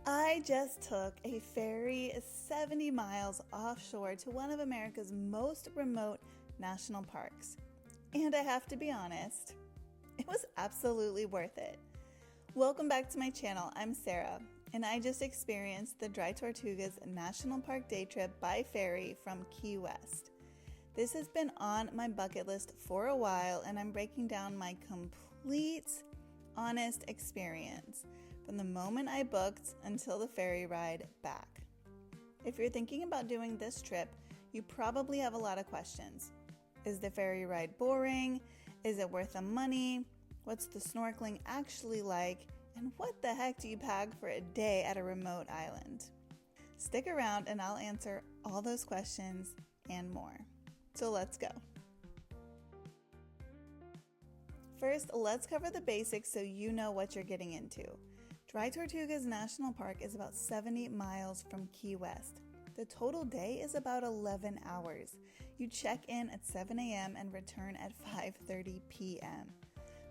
I just took a ferry 70 miles offshore to one of America's most remote national parks. And I have to be honest, it was absolutely worth it. Welcome back to my channel. I'm Sarah, and I just experienced the Dry Tortugas National Park day trip by ferry from Key West. This has been on my bucket list for a while, and I'm breaking down my complete, honest experience from the moment I booked until the ferry ride back. If you're thinking about doing this trip, you probably have a lot of questions. Is the ferry ride boring? Is it worth the money? What's the snorkeling actually like? And what the heck do you pack for a day at a remote island? Stick around and I'll answer all those questions and more. So let's go. First, let's cover the basics so you know what you're getting into. Dry Tortugas National Park is about 70 miles from Key West. The total day is about 11 hours. You check in at 7 a.m. and return at 5:30 p.m.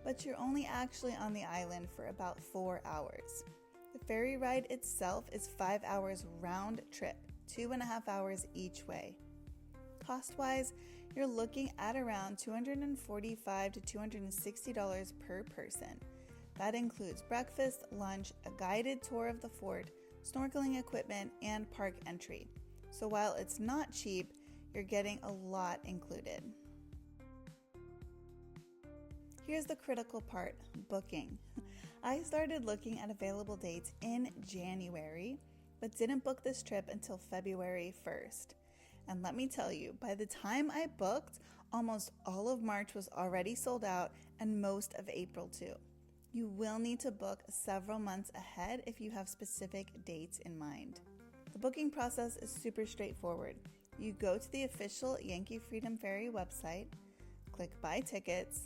But you're only actually on the island for about 4 hours. The ferry ride itself is 5 hours round trip, 2.5 hours each way. Cost-wise, you're looking at around $245 to $260 per person. That includes breakfast, lunch, a guided tour of the fort, snorkeling equipment, and park entry. So while it's not cheap, you're getting a lot included. Here's the critical part, booking. I started looking at available dates in January, but didn't book this trip until February 1st. And let me tell you, by the time I booked, almost all of March was already sold out and most of April too. You will need to book several months ahead if you have specific dates in mind. The booking process is super straightforward. You go to the official Yankee Freedom Ferry website, click Buy Tickets,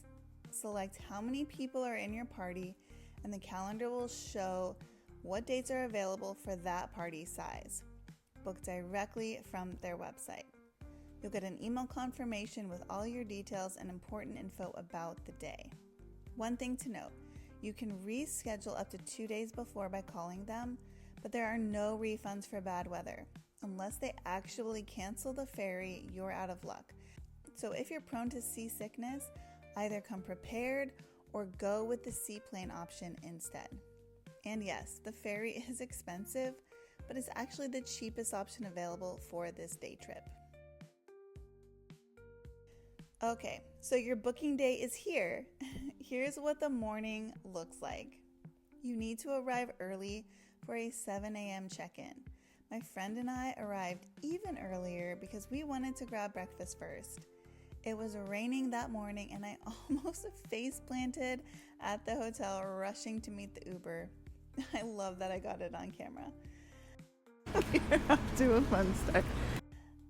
select how many people are in your party, and the calendar will show what dates are available for that party size. Book directly from their website. You'll get an email confirmation with all your details and important info about the day. One thing to note, you can reschedule up to 2 days before by calling them, but there are no refunds for bad weather. Unless they actually cancel the ferry, you're out of luck. So if you're prone to seasickness, either come prepared or go with the seaplane option instead. And yes, the ferry is expensive, but it's actually the cheapest option available for this day trip. Okay, so your booking day is here. Here's what the morning looks like. You need to arrive early for a 7 a.m. check-in. My friend and I arrived even earlier because we wanted to grab breakfast first. It was raining that morning and I almost face planted at the hotel rushing to meet the Uber. I love that I got it on camera. We're off to a fun start.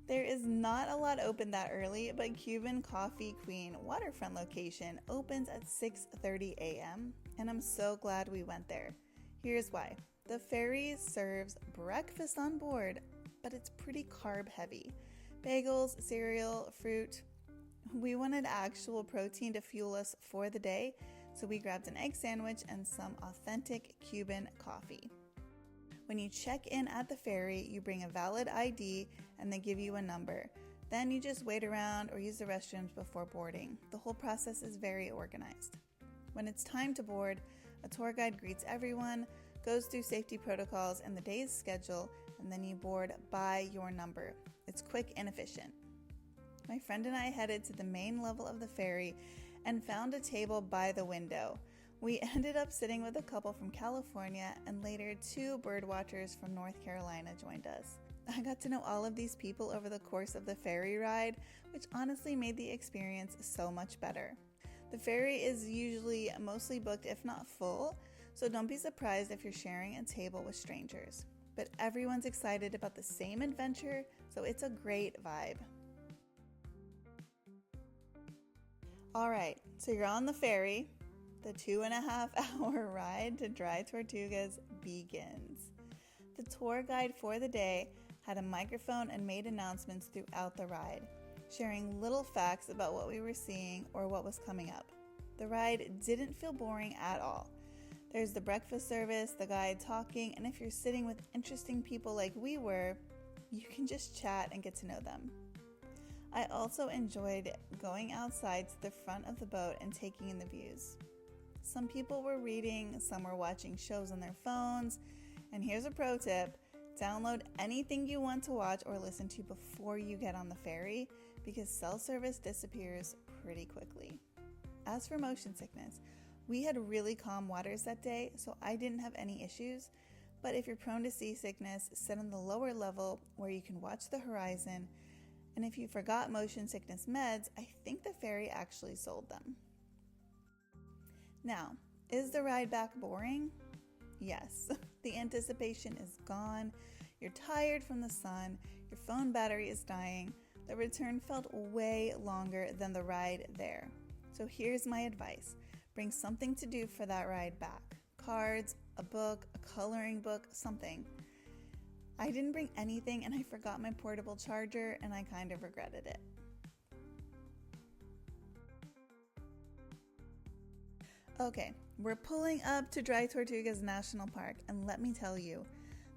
There is not a lot open that early, but Cuban Coffee Queen waterfront location opens at 6:30 a.m. and I'm so glad we went there. Here's why. The ferry serves breakfast on board, but it's pretty carb heavy. Bagels, cereal, fruit. We wanted actual protein to fuel us for the day, so we grabbed an egg sandwich and some authentic Cuban coffee. When you check in at the ferry, you bring a valid ID and they give you a number. Then you just wait around or use the restrooms before boarding. The whole process is very organized. When it's time to board, a tour guide greets everyone, goes through safety protocols and the day's schedule, and then you board by your number. It's quick and efficient. My friend and I headed to the main level of the ferry and found a table by the window. We ended up sitting with a couple from California, and later 2 bird watchers from North Carolina joined us. I got to know all of these people over the course of the ferry ride, which honestly made the experience so much better. The ferry is usually mostly booked if not full, so don't be surprised if you're sharing a table with strangers. But everyone's excited about the same adventure, so it's a great vibe. Alright, so you're on the ferry. The 2.5 hour ride to Dry Tortugas begins. The tour guide for the day had a microphone and made announcements throughout the ride, sharing little facts about what we were seeing or what was coming up. The ride didn't feel boring at all. There's the breakfast service, the guide talking, and if you're sitting with interesting people like we were, you can just chat and get to know them. I also enjoyed going outside to the front of the boat and taking in the views. Some people were reading, some were watching shows on their phones, and here's a pro tip: download anything you want to watch or listen to before you get on the ferry, because cell service disappears pretty quickly. As for motion sickness, we had really calm waters that day, so I didn't have any issues, but if you're prone to seasickness, sit on the lower level where you can watch the horizon, and if you forgot motion sickness meds, I think the ferry actually sold them. Now, is the ride back boring? Yes, the anticipation is gone, you're tired from the sun, your phone battery is dying. The return felt way longer than the ride there. So here's my advice: bring something to do for that ride back. Cards, a book, a coloring book, something. I didn't bring anything and I forgot my portable charger and I kind of regretted it. Okay, we're pulling up to Dry Tortugas National Park, and let me tell you,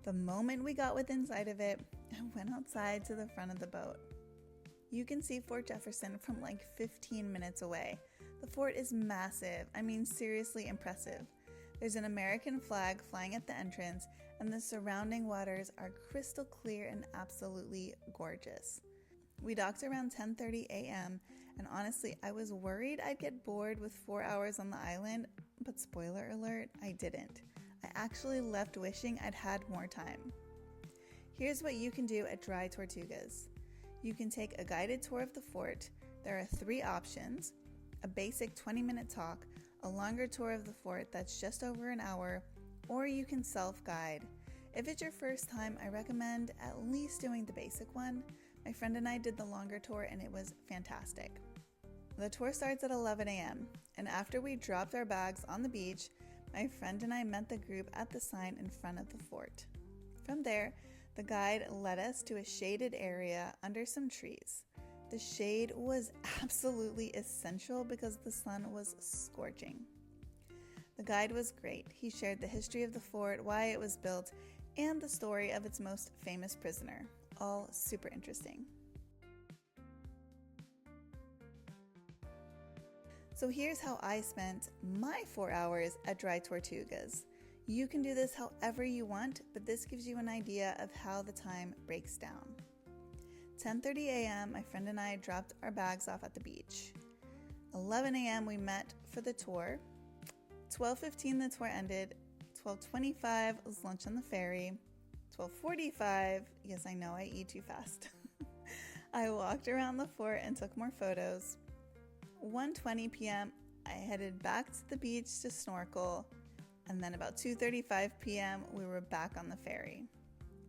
the moment we got within sight of it, I went outside to the front of the boat. You can see Fort Jefferson from like 15 minutes away. The fort is massive, seriously impressive. There's an American flag flying at the entrance, and the surrounding waters are crystal clear and absolutely gorgeous. We docked around 10:30 a.m., and honestly, I was worried I'd get bored with 4 hours on the island, but spoiler alert, I didn't. I actually left wishing I'd had more time. Here's what you can do at Dry Tortugas. You can take a guided tour of the fort. There are 3 options: a basic 20-minute talk, a longer tour of the fort that's just over an hour, or you can self-guide. If it's your first time, I recommend at least doing the basic one. My friend and I did the longer tour and it was fantastic. The tour starts at 11 a.m. and after we dropped our bags on the beach, my friend and I met the group at the sign in front of the fort. From there, the guide led us to a shaded area under some trees. The shade was absolutely essential because the sun was scorching. The guide was great. He shared the history of the fort, why it was built, and the story of its most famous prisoner. All super interesting. So here's how I spent my 4 hours at Dry Tortugas. You can do this however you want, but this gives you an idea of how the time breaks down. 10:30 a.m., my friend and I dropped our bags off at the beach. 11 a.m., we met for the tour. 12:15, the tour ended. 12:25 was lunch on the ferry. 12:45, yes, I know, I eat too fast. I walked around the fort and took more photos. 1:20 p.m., I headed back to the beach to snorkel, and then about 2:35 p.m., we were back on the ferry.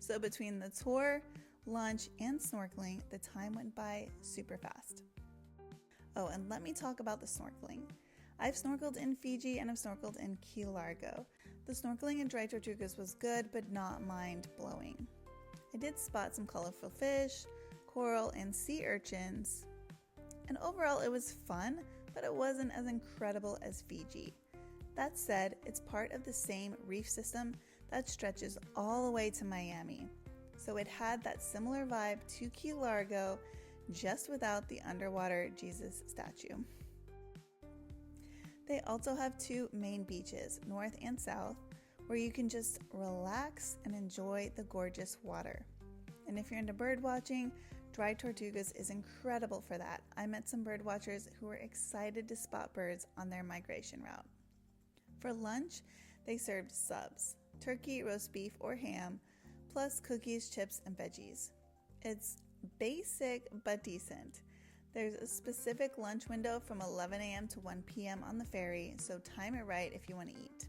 So between the tour, lunch, and snorkeling, the time went by super fast. Oh, and let me talk about the snorkeling. I've snorkeled in Fiji and I've snorkeled in Key Largo. The snorkeling in Dry Tortugas was good, but not mind-blowing. I did spot some colorful fish, coral, and sea urchins, and overall it was fun, but it wasn't as incredible as Fiji. That said, it's part of the same reef system that stretches all the way to Miami, so it had that similar vibe to Key Largo, just without the underwater Jesus statue. They also have 2 main beaches, north and south, where you can just relax and enjoy the gorgeous water. And if you're into bird watching, Dry Tortugas is incredible for that. I met some bird watchers who were excited to spot birds on their migration route. For lunch, they served subs, turkey, roast beef, or ham, plus cookies, chips, and veggies. It's basic but decent. There's a specific lunch window from 11 a.m. to 1 p.m. on the ferry, so time it right if you want to eat.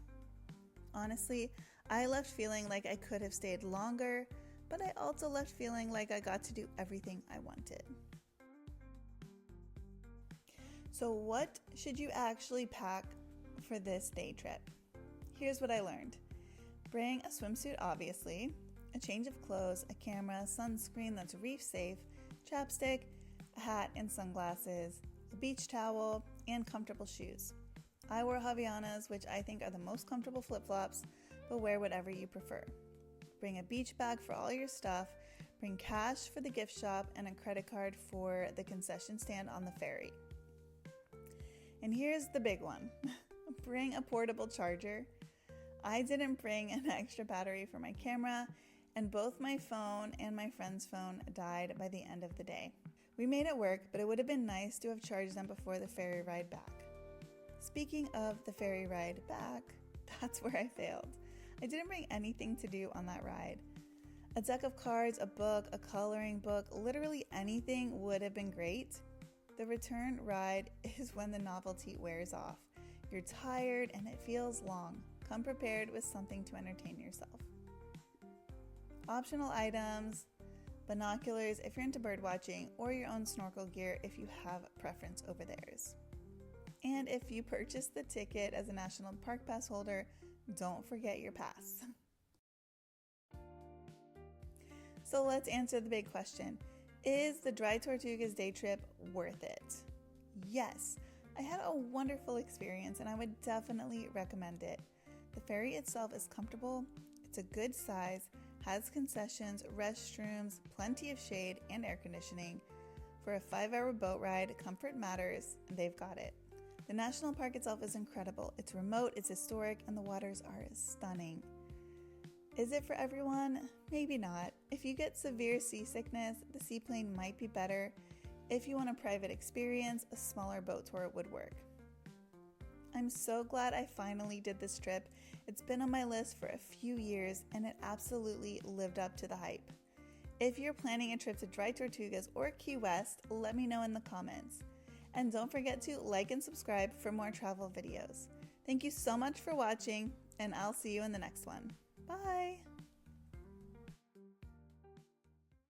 Honestly, I left feeling like I could have stayed longer, but I also left feeling like I got to do everything I wanted. So what should you actually pack for this day trip? Here's what I learned. Bring a swimsuit, obviously, a change of clothes, a camera, sunscreen that's reef safe, chapstick, a hat and sunglasses, a beach towel, and comfortable shoes. I wore Havaianas, which I think are the most comfortable flip-flops, but wear whatever you prefer. Bring a beach bag for all your stuff, bring cash for the gift shop, and a credit card for the concession stand on the ferry. And here's the big one. Bring a portable charger. I didn't bring an extra battery for my camera, and both my phone and my friend's phone died by the end of the day. We made it work, but it would have been nice to have charged them before the ferry ride back. Speaking of the ferry ride back, that's where I failed. I didn't bring anything to do on that ride. A deck of cards, a book, a coloring book, literally anything would have been great. The return ride is when the novelty wears off. You're tired and it feels long. Come prepared with something to entertain yourself. Optional items, binoculars if you're into bird watching, or your own snorkel gear if you have preference over theirs. And if you purchase the ticket as a National Park Pass holder, don't forget your pass. So let's answer the big question. Is the Dry Tortugas day trip worth it? Yes, I had a wonderful experience and I would definitely recommend it. The ferry itself is comfortable, it's a good size, has concessions, restrooms, plenty of shade, and air conditioning. For a 5-hour boat ride, comfort matters, and they've got it. The national park itself is incredible. It's remote, it's historic, and the waters are stunning. Is it for everyone? Maybe not. If you get severe seasickness, the seaplane might be better. If you want a private experience, a smaller boat tour would work. I'm so glad I finally did this trip. It's been on my list for a few years and it absolutely lived up to the hype. If you're planning a trip to Dry Tortugas or Key West, let me know in the comments. And don't forget to like and subscribe for more travel videos. Thank you so much for watching, and I'll see you in the next one. Bye!